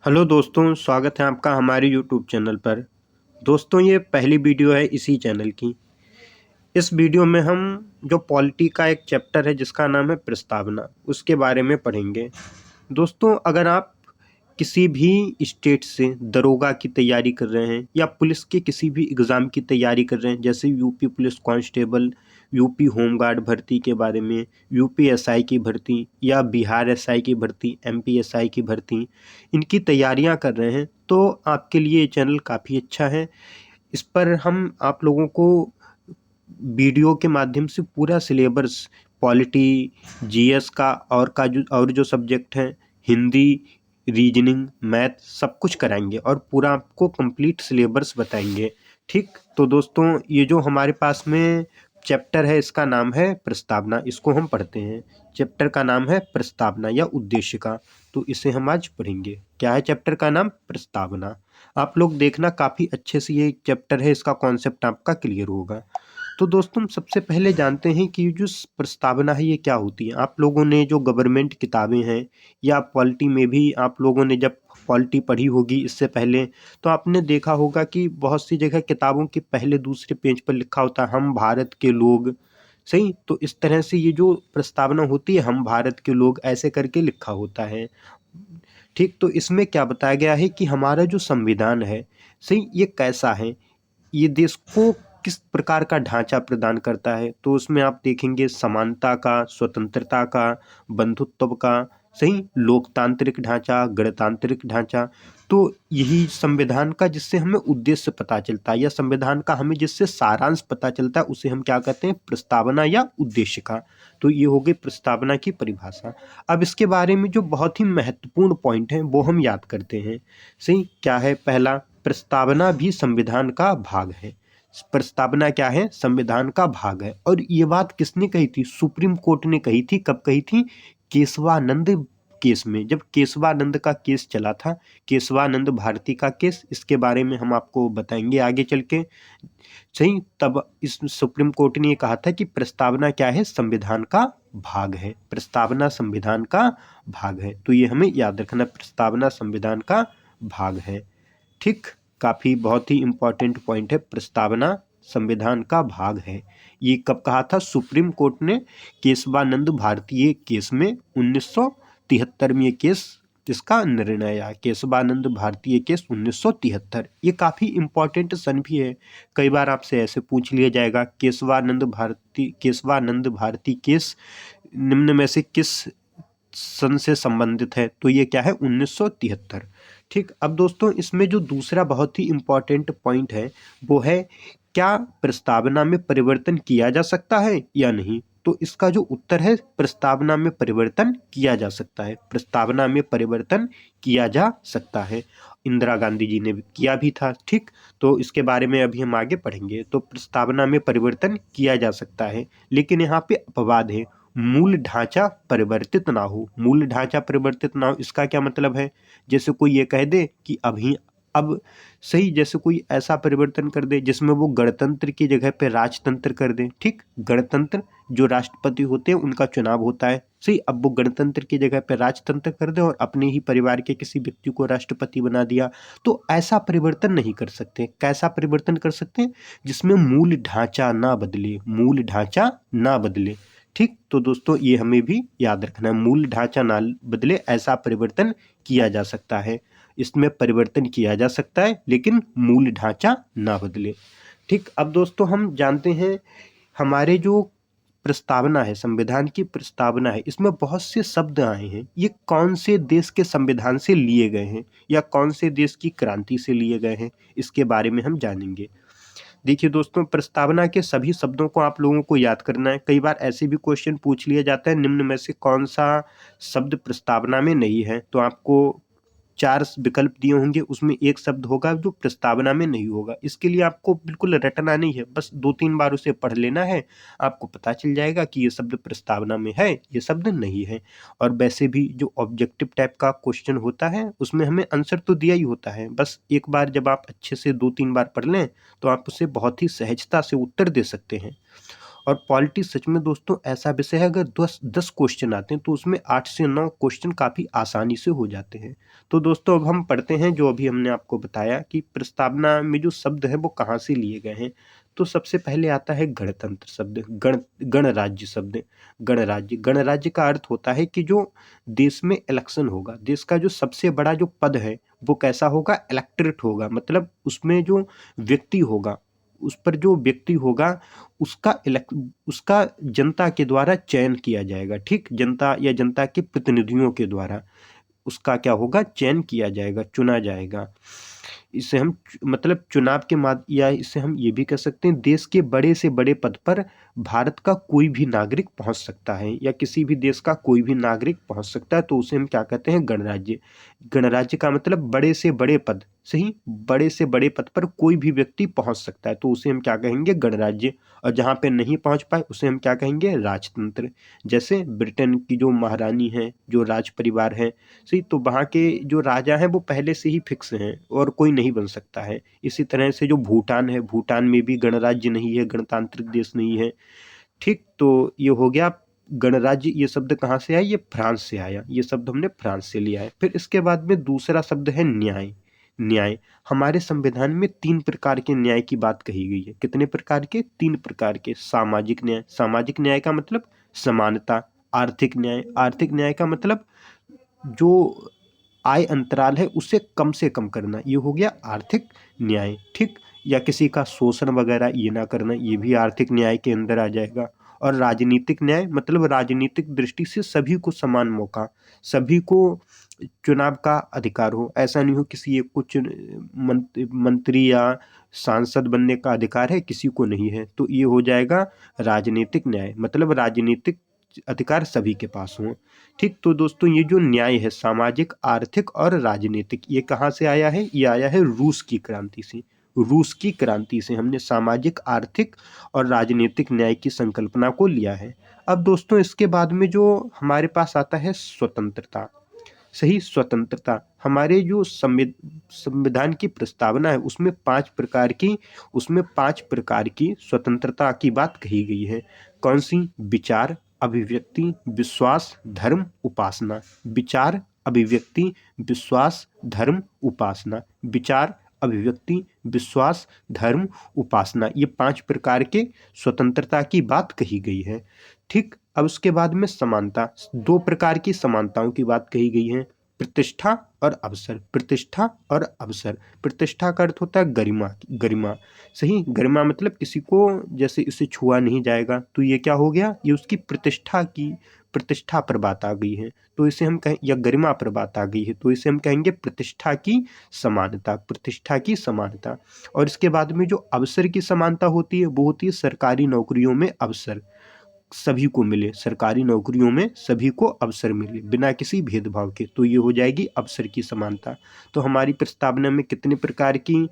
Hello दोस्तों, स्वागत है आपका हमारे यूट्यूब चैनल पर। दोस्तों, ये पहली वीडियो है इसी चैनल की। इस वीडियो में हम जो पॉलिटी का एक चैप्टर है जिसका नाम है प्रस्तावना, उसके बारे में पढ़ेंगे। दोस्तों, अगर आप किसी भी स्टेट से दरोगा की तैयारी कर रहे हैं या पुलिस के किसी भी एग्ज़ाम की तैयारी कर रहे हैं, जैसे UP police constable, UP home guard भर्ती के बारे में, यूपी एसआई की भर्ती या बिहार एसआई की भर्ती, एमपी एसआई की भर्ती, इनकी तैयारियां कर रहे हैं तो आपके लिए ये चैनल काफ़ी अच्छा है। इस पर हम आप लोगों को वीडियो के माध्यम से पूरा सिलेबस, पॉलिटी, जीएस का जो सब्जेक्ट हैं, हिंदी, रीजनिंग, मैथ, सब कुछ कराएंगे और पूरा आपको कंप्लीट सिलेबस बताएंगे। ठीक, तो दोस्तों, ये जो हमारे पास में चैप्टर है इसका नाम है प्रस्तावना। इसको हम पढ़ते हैं। चैप्टर का नाम है प्रस्तावना या उद्देश्य का, तो इसे हम आज पढ़ेंगे। क्या है चैप्टर का नाम? प्रस्तावना। आप लोग देखना, काफ़ी अच्छे से ये चैप्टर है, इसका कॉन्सेप्ट आपका क्लियर होगा। तो दोस्तों, हम सबसे पहले जानते हैं कि ये जो प्रस्तावना है ये क्या होती है। आप लोगों ने जो गवर्नमेंट किताबें हैं या पॉलिटी में भी आप लोगों ने जब पॉलिटी पढ़ी होगी इससे पहले, तो आपने देखा होगा कि बहुत सी जगह किताबों के पहले दूसरे पेज पर लिखा होता है हम भारत के लोग। सही, तो इस तरह से ये जो प्रस्तावना होती है हम भारत के लोग ऐसे करके लिखा होता है। ठीक, तो इसमें क्या बताया गया है कि हमारा जो संविधान है, सही, ये कैसा है, ये देश को किस प्रकार का ढांचा प्रदान करता है। तो उसमें आप देखेंगे समानता का, स्वतंत्रता का, बंधुत्व का, सही, लोकतांत्रिक ढांचा, गणतांत्रिक ढांचा। तो यही संविधान का जिससे हमें उद्देश्य पता चलता है या संविधान का हमें जिससे सारांश पता चलता है उसे हम क्या कहते हैं? प्रस्तावना या उद्देश्य का। तो ये हो गई प्रस्तावना की परिभाषा। अब इसके बारे में जो बहुत ही महत्वपूर्ण पॉइंट है वो हम याद करते हैं। सही, क्या है? पहला, प्रस्तावना भी संविधान का भाग है। प्रस्तावना क्या है? संविधान का भाग है। और ये बात किसने कही थी? सुप्रीम कोर्ट ने कही थी। कब कही थी? केशवानंद केस में, जब केशवानंद का केस चला था, केशवानंद भारती का केस, इसके बारे में हम आपको बताएंगे आगे चल के। सही, तब इस सुप्रीम कोर्ट ने ये कहा था कि प्रस्तावना क्या है? संविधान का भाग है। प्रस्तावना संविधान का भाग है, तो ये हमें याद रखना, प्रस्तावना संविधान का भाग है। ठीक, काफ़ी बहुत ही इम्पोर्टेंट पॉइंट है, प्रस्तावना संविधान का भाग है। ये कब कहा था? सुप्रीम कोर्ट ने केशवानंद भारतीय केस में 1973 में ये केस, इसका निर्णय आया। केशवानंद भारतीय केस 1973, ये काफ़ी इम्पोर्टेंट सन भी है। कई बार आपसे ऐसे पूछ लिया जाएगा केशवानंद भारती केस निम्न में से किस सन से संबंधित है? तो ये क्या है? 1973। ठीक, अब दोस्तों, इसमें जो दूसरा बहुत ही इम्पोर्टेंट पॉइंट है वो है, क्या प्रस्तावना में परिवर्तन किया जा सकता है या नहीं? तो इसका जो उत्तर है, प्रस्तावना में परिवर्तन किया जा सकता है। प्रस्तावना में परिवर्तन किया जा सकता है। इंदिरा गांधी जी ने भी किया भी था। ठीक, तो इसके बारे में अभी हम आगे पढ़ेंगे। तो प्रस्तावना में परिवर्तन किया जा सकता है, लेकिन यहाँ पे अपवाद है। मूल ढांचा परिवर्तित ना हो। मूल ढांचा परिवर्तित ना हो, इसका क्या मतलब है? जैसे कोई ये कह दे कि अब सही, जैसे कोई ऐसा परिवर्तन कर दे जिसमें वो गणतंत्र की जगह पे राजतंत्र कर दे। ठीक, गणतंत्र जो राष्ट्रपति होते हैं उनका चुनाव होता है, सही, अब वो गणतंत्र की जगह पे राजतंत्र कर दे और अपने ही परिवार के किसी व्यक्ति को राष्ट्रपति बना दिया, तो ऐसा परिवर्तन नहीं कर सकते। कैसा परिवर्तन कर सकते हैं? जिसमें मूल ढांचा ना बदले, मूल ढांचा ना बदले। ठीक, तो दोस्तों, ये हमें भी याद रखना है, मूल ढांचा ना बदले ऐसा परिवर्तन किया जा सकता है। इसमें परिवर्तन किया जा सकता है लेकिन मूल ढांचा ना बदले। ठीक, अब दोस्तों, हम जानते हैं हमारे जो प्रस्तावना है, संविधान की प्रस्तावना है, इसमें बहुत से शब्द आए हैं। ये कौन से देश के संविधान से लिए गए हैं या कौन से देश की क्रांति से लिए गए हैं, इसके बारे में हम जानेंगे। देखिए दोस्तों, प्रस्तावना के सभी शब्दों को आप लोगों को याद करना है। कई बार ऐसे भी क्वेश्चन पूछ लिया जाता है, निम्न में से कौन सा शब्द प्रस्तावना में नहीं है? तो आपको 4 विकल्प दिए होंगे, उसमें एक शब्द होगा जो प्रस्तावना में नहीं होगा। इसके लिए आपको बिल्कुल रटना नहीं है, बस 2-3 बार उसे पढ़ लेना है, आपको पता चल जाएगा कि ये शब्द प्रस्तावना में है, ये शब्द नहीं है। और वैसे भी जो ऑब्जेक्टिव टाइप का क्वेश्चन होता है उसमें हमें आंसर तो दिया ही होता है, बस एक बार जब आप अच्छे से 2-3 बार पढ़ लें तो आप उसे बहुत ही सहजता से उत्तर दे सकते हैं। और पॉलिटी सच में दोस्तों ऐसा विषय है, अगर 10 क्वेश्चन आते हैं तो उसमें 8 से 9 क्वेश्चन काफ़ी आसानी से हो जाते हैं। तो दोस्तों अब हम पढ़ते हैं जो अभी हमने आपको बताया कि प्रस्तावना में जो शब्द है वो कहाँ से लिए गए हैं। तो सबसे पहले आता है गणतंत्र शब्द, गणराज्य शब्द। गणराज्य का अर्थ होता है कि जो देश में इलेक्शन होगा, देश का जो सबसे बड़ा जो पद है वो कैसा होगा, इलेक्टोरेट होगा, मतलब उसमें जो व्यक्ति होगा, उस पर जो व्यक्ति होगा उसका जनता के द्वारा चयन किया जाएगा। ठीक, जनता या जनता के प्रतिनिधियों के द्वारा उसका क्या होगा, चयन किया जाएगा, चुना जाएगा। इसे हम मतलब चुनाव के माध्यम, या इसे हम ये भी कह सकते हैं देश के बड़े से बड़े पद पर भारत का कोई भी नागरिक पहुंच सकता है, या किसी भी देश का कोई भी नागरिक पहुंच सकता है, तो उसे हम क्या कहते हैं, गणराज्य। गणराज्य का मतलब बड़े से बड़े पद, सही, बड़े से बड़े पद पर कोई भी व्यक्ति पहुंच सकता है, तो उसे हम क्या कहेंगे, गणराज्य। और जहाँ पे नहीं पहुंच पाए उसे हम क्या कहेंगे, राजतंत्र। जैसे ब्रिटेन की जो महारानी है, जो राज परिवार है, सही, तो वहाँ के जो राजा हैं वो पहले से ही फिक्स हैं और कोई नहीं बन सकता है। इसी तरह से जो भूटान है, भूटान में भी गणराज्य नहीं है, गणतांत्रिक देश नहीं है। ठीक, तो ये हो गया गणराज्य। ये शब्द कहाँ से आया, ये फ्रांस से आया, ये शब्द हमने फ्रांस से लिया है। फिर इसके बाद में दूसरा शब्द है न्याय। न्याय, हमारे संविधान में 3 प्रकार के न्याय की बात कही गई है। कितने प्रकार के, 3 प्रकार के। सामाजिक न्याय, सामाजिक न्याय का मतलब समानता। आर्थिक न्याय, आर्थिक न्याय का मतलब जो आय अंतराल है उसे कम से कम करना, ये हो गया आर्थिक न्याय। ठीक, या किसी का शोषण वगैरह ये ना करना, ये भी आर्थिक न्याय के अंदर आ जाएगा। और राजनीतिक न्याय मतलब राजनीतिक दृष्टि से सभी को समान मौका, सभी को चुनाव का अधिकार हो, ऐसा नहीं हो किसी एक को मंत्री या सांसद बनने का अधिकार है, किसी को नहीं है, तो ये हो जाएगा राजनीतिक न्याय, मतलब राजनीतिक अधिकार सभी के पास हो। ठीक, तो दोस्तों ये जो न्याय है, सामाजिक, आर्थिक और राजनीतिक, ये कहाँ से आया है, ये आया है रूस की क्रांति से। रूस की क्रांति से हमने सामाजिक, आर्थिक और राजनीतिक न्याय की संकल्पना को लिया है। अब दोस्तों इसके बाद में जो हमारे पास आता है स्वतंत्रता। सही, स्वतंत्रता, हमारे जो संविधान की प्रस्तावना है उसमें 5 प्रकार की स्वतंत्रता की बात कही गई है। कौन सी, विचार, अभिव्यक्ति, विश्वास, धर्म, उपासना। विचार, अभिव्यक्ति, विश्वास, धर्म, उपासना। विचार, अभिव्यक्ति, विश्वास, धर्म, उपासना, ये 5 प्रकार के स्वतंत्रता की बात कही गई है। ठीक, अब उसके बाद में समानता, 2 प्रकार की समानताओं की बात कही गई है। प्रतिष्ठा और अवसर, प्रतिष्ठा और अवसर। प्रतिष्ठा का अर्थ होता है गरिमा, गरिमा, सही, गरिमा मतलब किसी को जैसे इसे छुआ नहीं जाएगा, तो ये क्या हो गया, ये उसकी प्रतिष्ठा पर बात आ गई है, तो इसे हम कहें, या गरिमा पर बात आ गई है, तो इसे हम कहेंगे प्रतिष्ठा की समानता, प्रतिष्ठा की समानता। और इसके बाद में जो अवसर की समानता होती है वो होती है सरकारी नौकरियों में अवसर सभी को मिले, सरकारी नौकरियों में सभी को अवसर मिले बिना किसी भेदभाव के, तो ये हो जाएगी अवसर की समानता। तो हमारी प्रस्तावना में कितने प्रकार की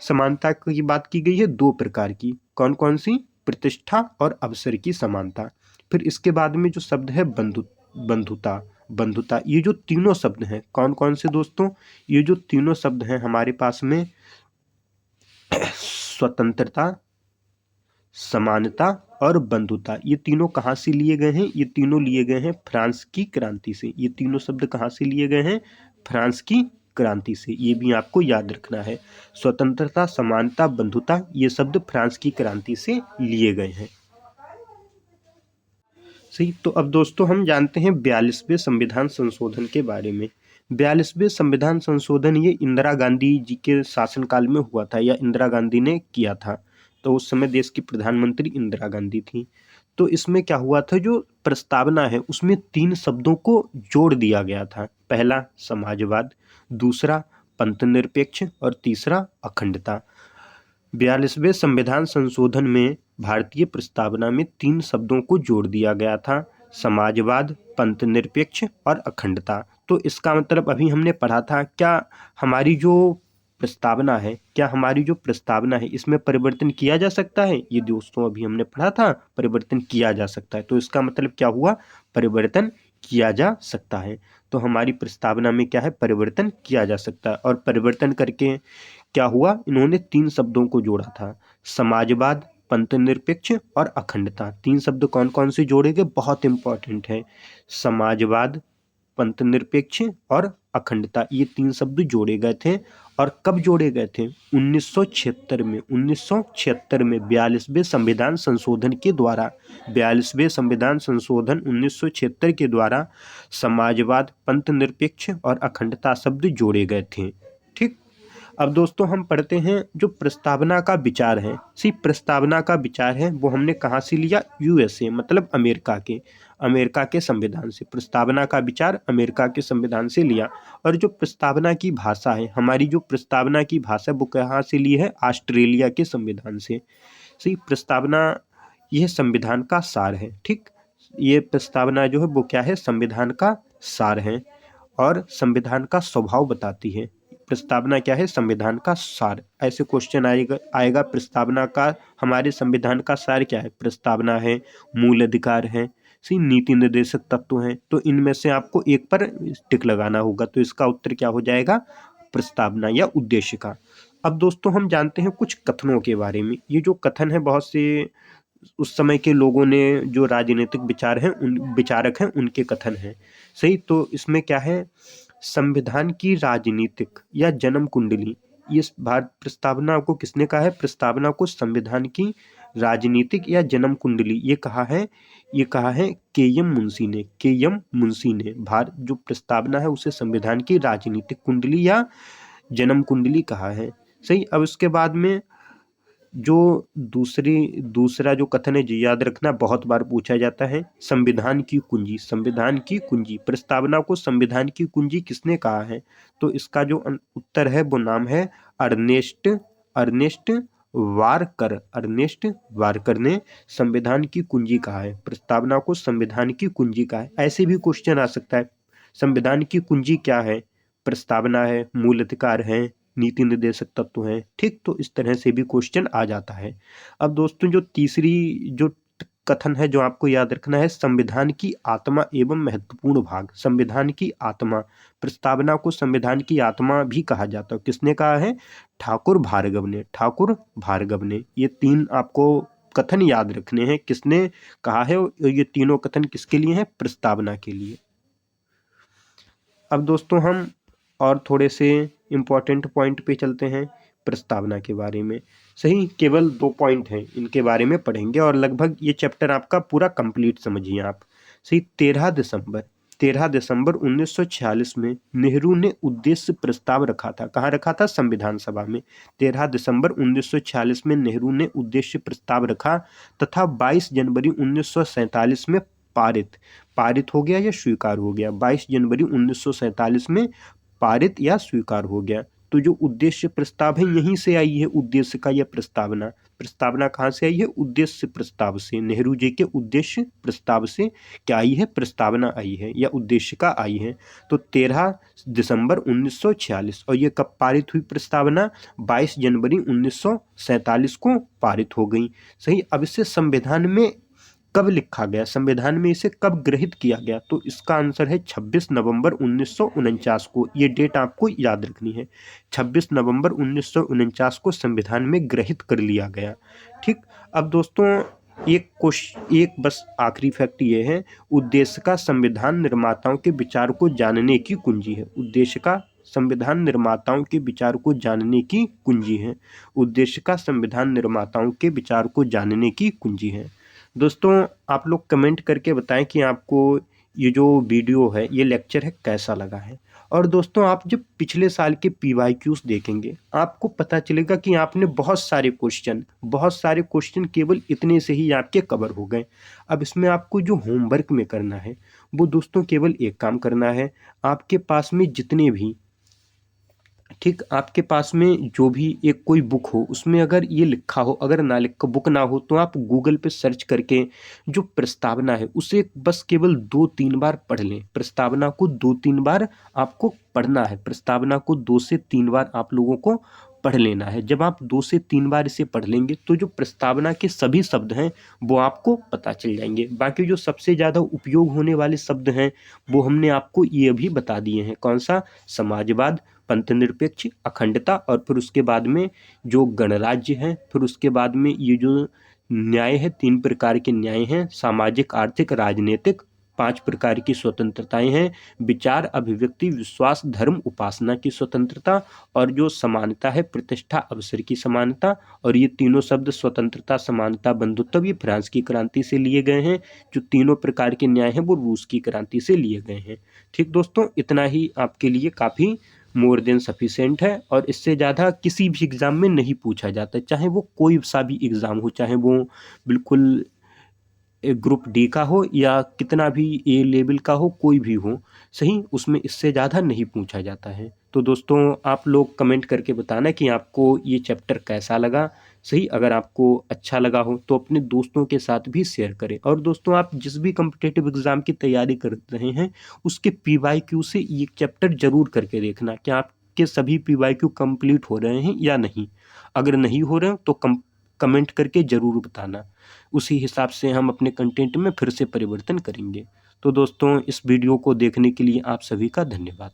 समानता की बात की गई है, 2 प्रकार की। कौन कौन सी, प्रतिष्ठा और अवसर की समानता। फिर इसके बाद में जो शब्द है बंधुता। बंधुता, ये जो तीनों शब्द हैं, कौन कौन से दोस्तों, ये जो तीनों शब्द हैं हमारे पास में, स्वतंत्रता, समानता और बंधुता, ये तीनों कहाँ से लिए गए हैं, ये तीनों लिए गए हैं फ्रांस की क्रांति से। ये तीनों शब्द कहाँ से लिए गए हैं, फ्रांस की क्रांति से, ये भी आपको याद रखना है। स्वतंत्रता, समानता, बंधुता, ये शब्द फ्रांस की क्रांति से लिए गए हैं। सही, तो अब दोस्तों हम जानते हैं 42वें संविधान संशोधन के बारे में। 42वें संविधान संशोधन ये इंदिरा गांधी जी के शासनकाल में हुआ था, या इंदिरा गांधी ने किया था, तो उस समय देश की प्रधानमंत्री इंदिरा गांधी थी। तो इसमें क्या हुआ था, जो प्रस्तावना है उसमें 3 शब्दों को जोड़ दिया गया था। पहला समाजवाद, दूसरा पंथनिरपेक्ष और तीसरा अखंडता। 42वें संविधान संशोधन में भारतीय प्रस्तावना में 3 शब्दों को जोड़ दिया गया था, समाजवाद, पंथनिरपेक्ष और अखंडता। तो इसका मतलब अभी हमने पढ़ा था, क्या हमारी जो प्रस्तावना है इसमें परिवर्तन किया जा सकता है, ये दोस्तों अभी हमने पढ़ा था, परिवर्तन किया जा सकता है। तो इसका मतलब क्या हुआ, परिवर्तन किया जा सकता है। तो हमारी प्रस्तावना में क्या है, परिवर्तन किया जा सकता है। और परिवर्तन करके क्या हुआ, इन्होंने 3 शब्दों को जोड़ा था, समाजवाद, पंथनिरपेक्ष और अखंडता। तीन शब्द कौन कौन से जोड़े गए, बहुत इंपॉर्टेंट है। समाजवाद, पंथनिरपेक्ष और अखंडता, ये तीन शब्द जोड़े गए थे। और कब जोड़े गए थे? 1976 में। 1976 में 42वें संविधान संशोधन के द्वारा, 42वें संविधान संशोधन 1976 के द्वारा समाजवाद, पंथनिरपेक्ष और अखंडता शब्द जोड़े गए थे। ठीक। अब दोस्तों हम पढ़ते हैं जो प्रस्तावना का विचार है। प्रस्तावना का विचार है वो हमने कहाँ से लिया? यूएसए, मतलब अमेरिका के संविधान से। प्रस्तावना का विचार अमेरिका के संविधान से लिया। और जो प्रस्तावना की भाषा है, हमारी जो प्रस्तावना की भाषा वो कहाँ से ली है? ऑस्ट्रेलिया के संविधान से। प्रस्तावना यह संविधान का सार है। ठीक, ये प्रस्तावना जो है वो क्या है? संविधान का सार है और संविधान का स्वभाव बताती है। प्रस्तावना क्या है? संविधान का सार। ऐसे क्वेश्चन आएगा प्रस्तावना का, हमारे संविधान का सार क्या है? प्रस्तावना है, मूल अधिकार है, नीति निर्देशक तत्व हैं। तो इनमें से आपको एक पर टिक लगाना होगा। तो इसका उत्तर क्या हो जाएगा? प्रस्तावना या उद्देश्य का। अब दोस्तों हम जानते हैं कुछ कथनों के बारे में। ये जो कथन है बहुत से उस समय के लोगों ने, जो राजनीतिक विचारक हैं उनके कथन हैं। तो इसमें क्या है? संविधान की राजनीतिक या जन्म कुंडली, ये भारत प्रस्तावना को किसने कहा है? प्रस्तावना को संविधान की राजनीतिक या जन्म कुंडली ये कहा है के.एम. मुंशी ने। भारत जो प्रस्तावना है उसे संविधान की राजनीतिक कुंडली या जन्म कुंडली कहा है। अब उसके बाद में जो दूसरा जो कथन है, जो याद रखना, बहुत बार पूछा जाता है, संविधान की कुंजी। प्रस्तावना को संविधान की कुंजी किसने कहा है? तो इसका जो उत्तर है वो नाम है अर्नेस्ट वारकर ने संविधान की कुंजी कहा है। प्रस्तावना को संविधान की कुंजी कहा है। ऐसे भी क्वेश्चन आ सकता है, संविधान की कुंजी क्या है? प्रस्तावना है, मूल अधिकार है, नीति निर्देशक तत्व हैं। ठीक, तो इस तरह से भी क्वेश्चन आ जाता है। अब दोस्तों जो तीसरी जो कथन है जो आपको याद रखना है, संविधान की आत्मा एवं महत्वपूर्ण भाग। संविधान की आत्मा, प्रस्तावना को संविधान की आत्मा भी कहा जाता है। किसने कहा है? ठाकुर भार्गव ने। ये तीन आपको कथन याद रखने हैं, किसने कहा है? ये तीनों कथन किसके लिए हैं? प्रस्तावना के लिए। अब दोस्तों हम और थोड़े से इम्पॉर्टेंट पॉइंट पे चलते हैं प्रस्तावना के बारे में। केवल 2 पॉइंट हैं, इनके बारे में पढ़ेंगे और लगभग ये चैप्टर आपका पूरा कंप्लीट समझिए आप। 13 दिसंबर 1946 में नेहरू ने उद्देश्य प्रस्ताव रखा था। कहाँ रखा था? संविधान सभा में। 13 दिसंबर 1946 में नेहरू ने उद्देश्य प्रस्ताव रखा तथा 22 जनवरी 1947 में पारित हो गया या स्वीकार हो गया। 22 जनवरी 1947 में पारित या स्वीकार हो गया। तो जो उद्देश्य प्रस्ताव है यहीं से आई है, उद्देश्य का यह प्रस्तावना कहाँ से आई है? उद्देश्य प्रस्ताव से। नेहरू जी के उद्देश्य प्रस्ताव से क्या आई है? प्रस्तावना आई है या उद्देश्य का आई है। तो 13 दिसंबर 1946, और ये कब पारित हुई प्रस्तावना? 22 जनवरी 1947 को पारित हो गई। अब इसे संविधान में कब लिखा गया? संविधान में इसे कब ग्रहित किया गया? तो इसका आंसर है 26 नवंबर 1949 को। ये डेट आपको याद रखनी है, 26 नवंबर 1949 को संविधान में ग्रहित कर लिया गया। ठीक। अब दोस्तों एक बस आखिरी फैक्ट ये है, उद्देश्य का संविधान निर्माताओं के विचार को जानने की कुंजी है। उद्देश्य का संविधान निर्माताओं के विचार को जानने की कुंजी है। उद्देश्य का संविधान निर्माताओं के विचार को जानने की कुंजी है। दोस्तों आप लोग कमेंट करके बताएं कि आपको ये जो वीडियो है, ये लेक्चर है, कैसा लगा है। और दोस्तों आप जब पिछले साल के PYQs देखेंगे आपको पता चलेगा कि आपने बहुत सारे क्वेश्चन केवल इतने से ही आपके कवर हो गए। अब इसमें आपको जो होमवर्क में करना है वो दोस्तों केवल एक काम करना है, आपके पास में जितने भी आपके पास में जो भी एक कोई बुक हो उसमें अगर ये लिखा हो, अगर बुक ना हो तो आप गूगल पे सर्च करके जो प्रस्तावना है उसे बस केवल 2-3 बार पढ़ लें। प्रस्तावना को 2-3 बार आपको पढ़ना है। प्रस्तावना को 2 से 3 बार आप लोगों को पढ़ लेना है। जब आप 2 से 3 बार इसे पढ़ लेंगे तो जो प्रस्तावना के सभी शब्द हैं वो आपको पता चल जाएंगे। बाकी जो सबसे ज़्यादा उपयोग होने वाले शब्द हैं वो हमने आपको ये भी बता दिए हैं। कौन सा? समाजवाद, पंथनिरपेक्ष, अखंडता, और फिर उसके बाद में जो गणराज्य है, फिर उसके बाद में ये जो न्याय है, 3 प्रकार के न्याय हैं, सामाजिक, आर्थिक, राजनीतिक। 5 प्रकार की स्वतंत्रताएं हैं, विचार, अभिव्यक्ति, विश्वास, धर्म, उपासना की स्वतंत्रता। और जो समानता है, प्रतिष्ठा, अवसर की समानता। और ये तीनों शब्द स्वतंत्रता, समानता, बंधुत्व, ये फ्रांस की क्रांति से लिए गए हैं। जो तीनों प्रकार के न्याय हैं वो रूस की क्रांति से लिए गए हैं। ठीक दोस्तों, इतना ही आपके लिए काफ़ी मोर देन सफिशेंट है, और इससे ज़्यादा किसी भी एग्ज़ाम में नहीं पूछा जाता, चाहे वो कोई सा भी एग्ज़ाम हो, चाहे वो बिल्कुल ग्रुप डी का हो या कितना भी ए लेवल का हो, कोई भी हो, सही, उसमें इससे ज़्यादा नहीं पूछा जाता है। तो दोस्तों, आप लोग कमेंट करके बताना कि आपको ये चैप्टर कैसा लगा। सही, अगर आपको अच्छा लगा हो तो अपने दोस्तों के साथ भी शेयर करें। और दोस्तों, आप जिस भी कम्पिटिटिव एग्ज़ाम की तैयारी कर रहे हैं उसके PYQ से ये चैप्टर ज़रूर करके देखना कि आपके सभी PYQ कंप्लीट हो रहे हैं या नहीं। अगर नहीं हो रहे हैं तो कमेंट करके ज़रूर बताना। उसी हिसाब से हम अपने कंटेंट में फिर से परिवर्तन करेंगे। तो दोस्तों, इस वीडियो को देखने के लिए आप सभी का धन्यवाद।